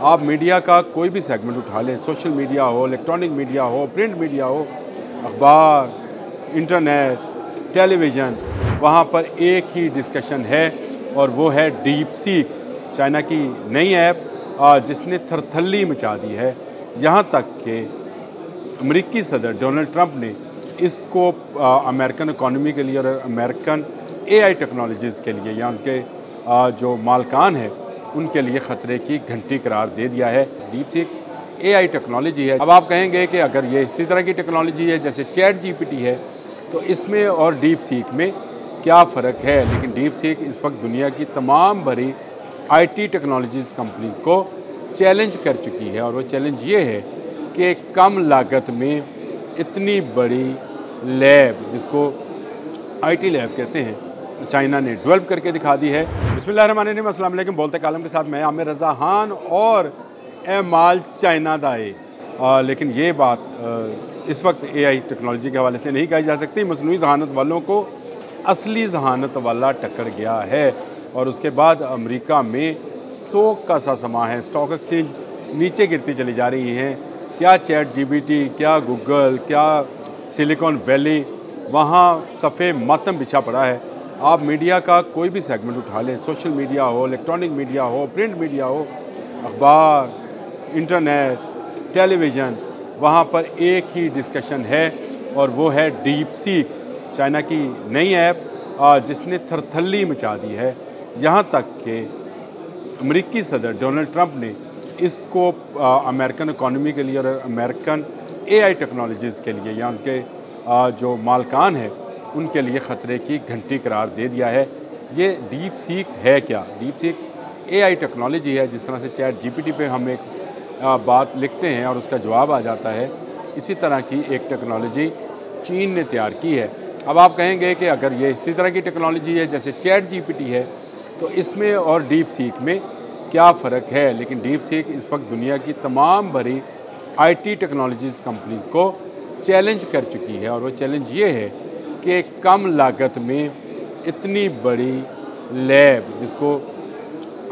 आप मीडिया का कोई भी सेगमेंट उठा लें, सोशल मीडिया हो, इलेक्ट्रॉनिक मीडिया हो, प्रिंट मीडिया हो, अखबार, इंटरनेट, टेलीविज़न, वहाँ पर एक ही डिस्कशन है और वो है डीप सीक, चाइना की नई ऐप जिसने थरथल्ली मचा दी है। यहाँ तक कि अमेरिकी सदर डोनाल्ड ट्रंप ने इसको अमेरिकन इकॉनमी के लिए और अमेरिकन एआई टेक्नोलॉजीज़ के लिए या उनके जो मालकान है उनके लिए ख़तरे की घंटी करार दे दिया है। डीप सीक एआई टेक्नोलॉजी है। अब आप कहेंगे कि अगर ये इसी तरह की टेक्नोलॉजी है जैसे चैट जीपीटी है तो इसमें और डीप सीक में क्या फ़र्क है। लेकिन डीप सीक इस वक्त दुनिया की तमाम बड़ी आईटी टेक्नोलॉजीज़ कंपनीज़ को चैलेंज कर चुकी है और वो चैलेंज ये है कि कम लागत में इतनी बड़ी लैब, जिसको आईटी लैब कहते हैं, चाइना ने डेवलप करके दिखा दी है। बिस्मिल्लाहिर्रहमानिर्रहीम, अस्सलाम वालेकुम। बोलते कालम के साथ मैं आमिर रज़ा खान और माल चाइना दाए। लेकिन ये बात इस वक्त एआई टेक्नोलॉजी के हवाले से नहीं कही जा सकती। मसनूई ज़हानत वालों को असली ज़हानत वाला टक्कर गया है और उसके बाद अमेरिका में सोग का सा समा है। स्टॉक एक्सचेंज नीचे गिरती चली जा रही हैं। क्या चैट जीपीटी, क्या गूगल, क्या सिलिकॉन वैली, वहाँ सफ़े मातम बिछा पड़ा है। आप मीडिया का कोई भी सेगमेंट उठा लें, सोशल मीडिया हो, इलेक्ट्रॉनिक मीडिया हो, प्रिंट मीडिया हो, अखबार, इंटरनेट, टेलीविज़न, वहाँ पर एक ही डिस्कशन है और वो है डीप सीक, चाइना की नई ऐप जिसने थरथल्ली मचा दी है। यहाँ तक कि अमेरिकी सदर डोनाल्ड ट्रंप ने इसको अमेरिकन इकॉनमी के लिए और अमेरिकन एआई टेक्नोलॉजीज़ के लिए या उनके जो मालकान है उनके लिए ख़तरे की घंटी करार दे दिया है। ये डीप सीक है क्या? डीप सीक एआई टेक्नोलॉजी है। जिस तरह से चैट जीपीटी पे हम एक बात लिखते हैं और उसका जवाब आ जाता है, इसी तरह की एक टेक्नोलॉजी चीन ने तैयार की है। अब आप कहेंगे कि अगर ये इसी तरह की टेक्नोलॉजी है जैसे चैट जीपीटी है तो इसमें और डीप सीक में क्या फ़र्क है। लेकिन डीप सीक इस वक्त दुनिया की तमाम बड़ी आईटी टेक्नोलॉजीज़ कंपनीज़ को चैलेंज कर चुकी है और वो चैलेंज ये है कि कम लागत में इतनी बड़ी लैब, जिसको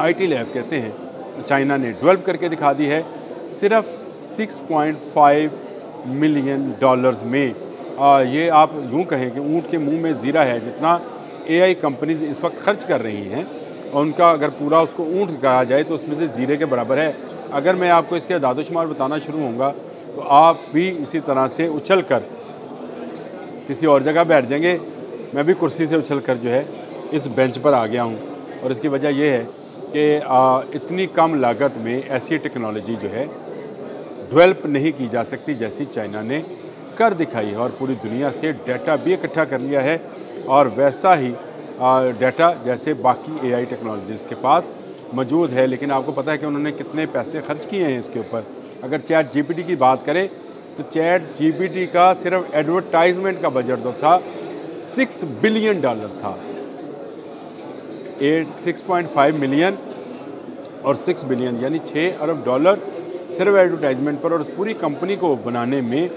आईटी लैब कहते हैं, चाइना ने डेवलप करके दिखा दी है सिर्फ $6.5 मिलियन में। ये आप यूँ कहें कि ऊँट के मुंह में ज़ीरा है जितना एआई कंपनीज इस वक्त खर्च कर रही हैं और उनका अगर पूरा उसको ऊँट कहा जाए तो उसमें से ज़ीरे के बराबर है। अगर मैं आपको इसके दादोशुमार बताना शुरू होऊंगा तो आप भी इसी तरह से उछल कर किसी और जगह बैठ जाएंगे। मैं भी कुर्सी से उछल कर जो है इस बेंच पर आ गया हूँ और इसकी वजह यह है कि इतनी कम लागत में ऐसी टेक्नोलॉजी जो है डेवलप नहीं की जा सकती जैसी चाइना ने कर दिखाई है और पूरी दुनिया से डाटा भी इकट्ठा कर लिया है और वैसा ही डाटा जैसे बाकी एआई टेक्नोलॉजीज़ के पास मौजूद है। लेकिन आपको पता है कि उन्होंने कितने पैसे खर्च किए हैं इसके ऊपर। अगर चैट जीपीटी की बात करें तो चैट जीपीटी का सिर्फ एडवर्टाइजमेंट का बजट तो था $6 बिलियन था। 6.5 मिलियन और 6 बिलियन यानी $6 अरब सिर्फ एडवर्टाइजमेंट पर और उस पूरी कंपनी को बनाने में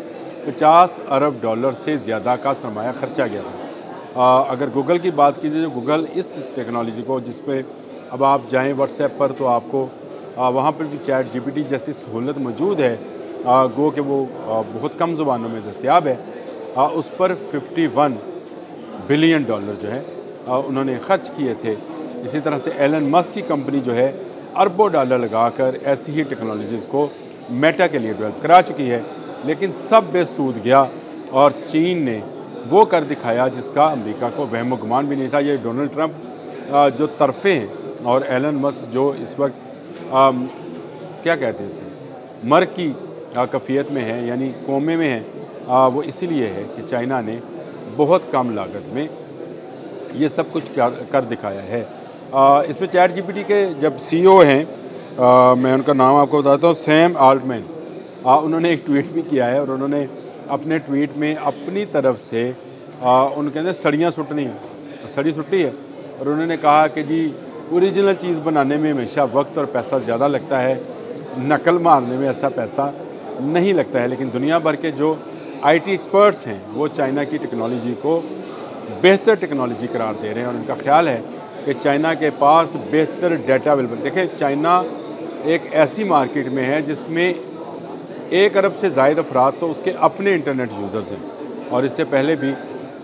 $50 अरब से ज़्यादा का सरमाया खर्चा गया था। अगर गूगल की बात कीजिए तो गूगल इस टेक्नोलॉजी को, जिस पे अब आप जाएं व्हाट्सएप पर तो आपको वहाँ पर भी चैट जीपीटी जैसी सहूलत मौजूद है, गो कि वो बहुत कम ज़ुबानों में दस्तयाब है, उस पर $51 बिलियन जो है उन्होंने ख़र्च किए थे। इसी तरह से एलन मस्क की कंपनी जो है अरबों डॉलर लगाकर ऐसी ही टेक्नोलॉजीज़ को मेटा के लिए डेवलप करा चुकी है। लेकिन सब बेसूद गया और चीन ने वो कर दिखाया जिसका अमेरिका को वहम गुमान भी नहीं था। ये डोनाल्ड ट्रंप जो तरफे हैं और एलन मस्क जो इस वक्त क्या कहते थे मर की कफ़ियत में है यानी कोमे में है, वो इसीलिए है कि चाइना ने बहुत कम लागत में ये सब कुछ कर दिखाया है। इसमें चैट जीपीटी के जब सीईओ हैं, मैं उनका नाम आपको बताता हूँ, सैम आल्टमैन, उन्होंने एक ट्वीट भी किया है और उन्होंने अपने ट्वीट में अपनी तरफ से उनके अंदर सड़ियाँ सुटनी है, सड़ी सुट्टी है और उन्होंने कहा कि जी ओरिजिनल चीज़ बनाने में हमेशा वक्त और पैसा ज़्यादा लगता है, नकल मारने में ऐसा पैसा नहीं लगता है। लेकिन दुनिया भर के जो आईटी एक्सपर्ट्स हैं वो चाइना की टेक्नोलॉजी को बेहतर टेक्नोलॉजी करार दे रहे हैं और उनका ख्याल है कि चाइना के पास बेहतर डाटा अवेलेबल। देखें, चाइना एक ऐसी मार्केट में है जिसमें 1 अरब से ज़ायद अफराद तो उसके अपने इंटरनेट यूज़र्स हैं। और इससे पहले भी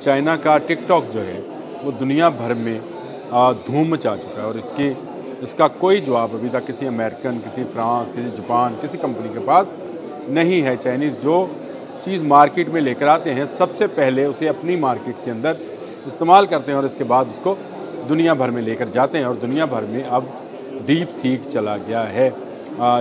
चाइना का टिकटॉक जो है वो दुनिया भर में धूम मचा चुका है और इसका कोई जवाब अभी तक किसी अमेरिकन, किसी फ्रांस, किसी जापान, किसी कंपनी के पास नहीं है। चाइनीज़ जो चीज़ मार्केट में लेकर आते हैं सबसे पहले उसे अपनी मार्केट के अंदर इस्तेमाल करते हैं और इसके बाद उसको दुनिया भर में लेकर जाते हैं। और दुनिया भर में अब डीप सीक चला गया है,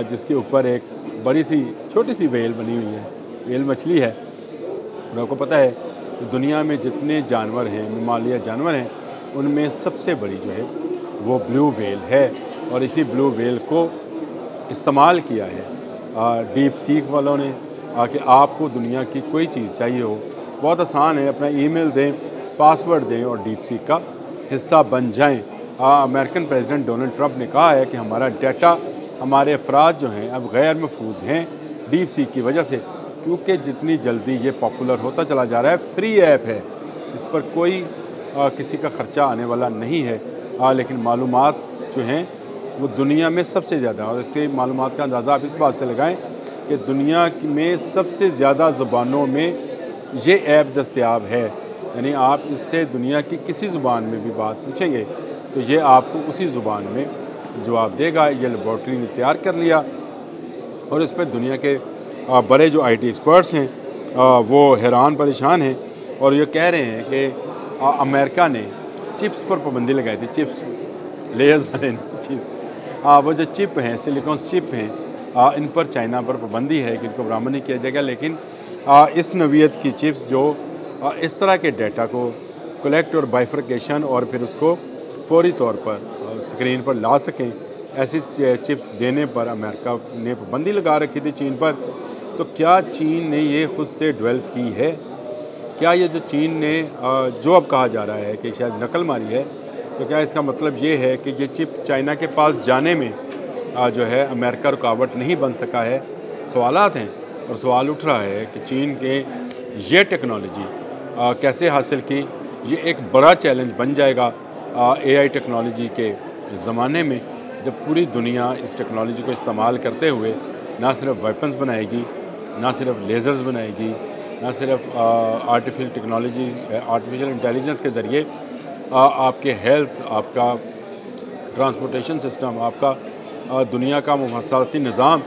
जिसके ऊपर एक बड़ी सी छोटी सी व्हेल बनी हुई है, व्हेल मछली है। और आपको पता है कि दुनिया में जितने जानवर हैं, ममालिया जानवर हैं, उनमें सबसे बड़ी जो है वो ब्लू व्हेल है। और इसी ब्लू व्हेल को इस्तेमाल किया है डीप सीक वालों ने कि आपको दुनिया की कोई चीज़ चाहिए हो, बहुत आसान है, अपना ईमेल दें, पासवर्ड दें और डीप सीक का हिस्सा बन जाएं। अमेरिकन प्रेसिडेंट डोनाल्ड ट्रंप ने कहा है कि हमारा डाटा, हमारे अफराद जो हैं अब गैर महफूज हैं डीप सीक की वजह से, क्योंकि जितनी जल्दी ये पॉपुलर होता चला जा रहा है। फ्री ऐप है, इस पर कोई किसी का ख़र्चा आने वाला नहीं है, लेकिन मालूमात जो हैं वो दुनिया में सबसे ज़्यादा, और इसके मालूमात का अंदाज़ा आप इस बात से लगाएं कि दुनिया में सबसे ज़्यादा ज़ुबानों में ये ऐप दस्तयाब है। यानी आप इससे दुनिया की किसी ज़ुबान में भी बात पूछेंगे तो ये आपको उसी ज़ुबान में जवाब देगा। ये लेबॉर्ट्री ने तैयार कर लिया और इस पर दुनिया के बड़े जो IT एक्सपर्ट्स हैं वो हैरान परेशान हैं और ये कह रहे हैं कि अमेरिका ने चिप्स पर पाबंदी लगाई थी। चिप्स, लेयर्स बने चिप्स, वो जो चिप हैं, सिलिकॉन चिप हैं, इन पर चाइना पर पाबंदी है कि इनको बरामद नहीं किया जाएगा। लेकिन इस नवीयत की चिप्स जो इस तरह के डाटा को कलेक्ट और बाइफर्केशन और फिर उसको फौरी तौर पर स्क्रीन पर ला सकें, ऐसी चिप्स देने पर अमेरिका ने पाबंदी लगा रखी थी चीन पर। तो क्या चीन ने ये ख़ुद से डेवलप की है? क्या ये जो चीन ने जो अब कहा जा रहा है कि शायद नकल मारी है, तो क्या इसका मतलब ये है कि ये चिप चाइना के पास जाने में जो है अमेरिका रुकावट नहीं बन सका है? सवालात हैं और सवाल उठ रहा है कि चीन के ये टेक्नोलॉजी कैसे हासिल की। ये एक बड़ा चैलेंज बन जाएगा AI टेक्नोलॉजी के ज़माने में, जब पूरी दुनिया इस टेक्नोलॉजी को इस्तेमाल करते हुए ना सिर्फ वेपन्स बनाएगी, ना सिर्फ लेज़र्स बनाएगी, ना सिर्फ आर्टिफिशियल इंटेलिजेंस के ज़रिए आपके हेल्थ, आपका ट्रांसपोर्टेशन सिस्टम, आपका दुनिया का मुवासलाती निज़ाम।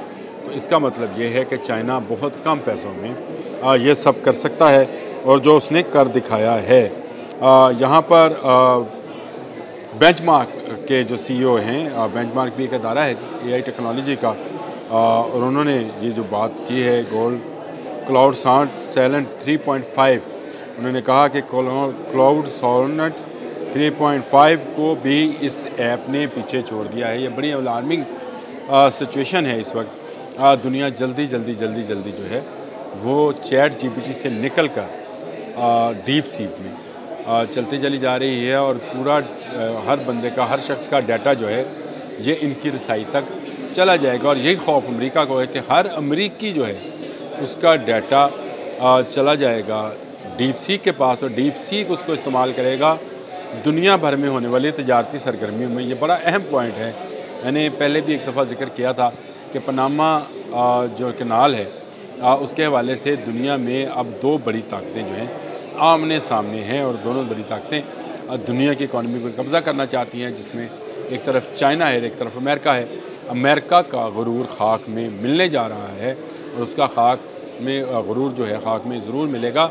तो इसका मतलब ये है कि चाइना बहुत कम पैसों में ये सब कर सकता है और जो उसने कर दिखाया है। यहाँ पर बेंचमार्क के जो CEO हैं, बेंचमार्क भी एक अदारा है AI टेक्नोलॉजी का, और उन्होंने ये जो बात की है गोल्ड क्लाउड सॉनेट 3.5, उन्होंने कहा कि क्लाउड सॉनेट 3.5 को भी इस ऐप ने पीछे छोड़ दिया है। ये बड़ी अलार्मिंग सिचुएशन है इस वक्त। दुनिया जल्दी जो है वो चैट GPT से निकल कर डीप सीक में चलती चली जा रही है और पूरा हर बंदे का, हर शख्स का डाटा जो है ये इनकी रसाई तक चला जाएगा। और यही खौफ अमेरिका को है कि हर अमेरिकी जो है उसका डाटा चला जाएगा डीप सीक के पास और डीप सीक उसको इस्तेमाल करेगा दुनिया भर में होने वाली तजारती सरगर्मियों में। ये बड़ा अहम पॉइंट है। मैंने पहले भी एक दफ़ा जिक्र किया था कि पनामा जो कैनाल है उसके हवाले से दुनिया में अब 2 बड़ी ताकतें जो हैं आमने सामने हैं और दोनों बड़ी ताकतें दुनिया की इकॉनमी पर कब्ज़ा करना चाहती हैं, जिसमें एक तरफ चाइना है, एक तरफ अमेरिका है। अमेरिका का गुरूर खाक में मिलने जा रहा है और उसका खाक में गुरूर जो है खाक में ज़रूर मिलेगा,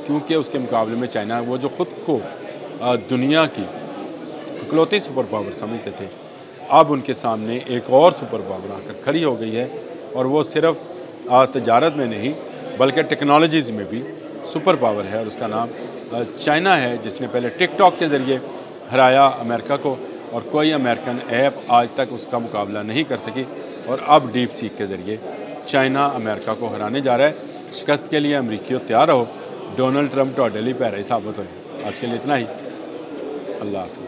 क्योंकि उसके मुकाबले में चाइना वो जो ख़ुद को दुनिया की इकलौती सुपर पावर समझते थे, अब उनके सामने एक और सुपर पावर आकर खड़ी हो गई है। और वो सिर्फ तजारत में नहीं बल्कि टेक्नोलॉजीज़ में भी सुपर पावर है और उसका नाम चाइना है, जिसने पहले टिकटॉक के ज़रिए हराया अमेरिका को और कोई अमेरिकन ऐप आज तक उसका मुकाबला नहीं कर सकी। और अब डीप सीक के ज़रिए चाइना अमेरिका को हराने जा रहा है। शिकस्त के लिए अमरीकियों तैयार रहो, डोनाल्ड ट्रंप तो डेली पैर ही साबित हुए। आज के लिए इतना ही। अल्लाह हाफ़िज़।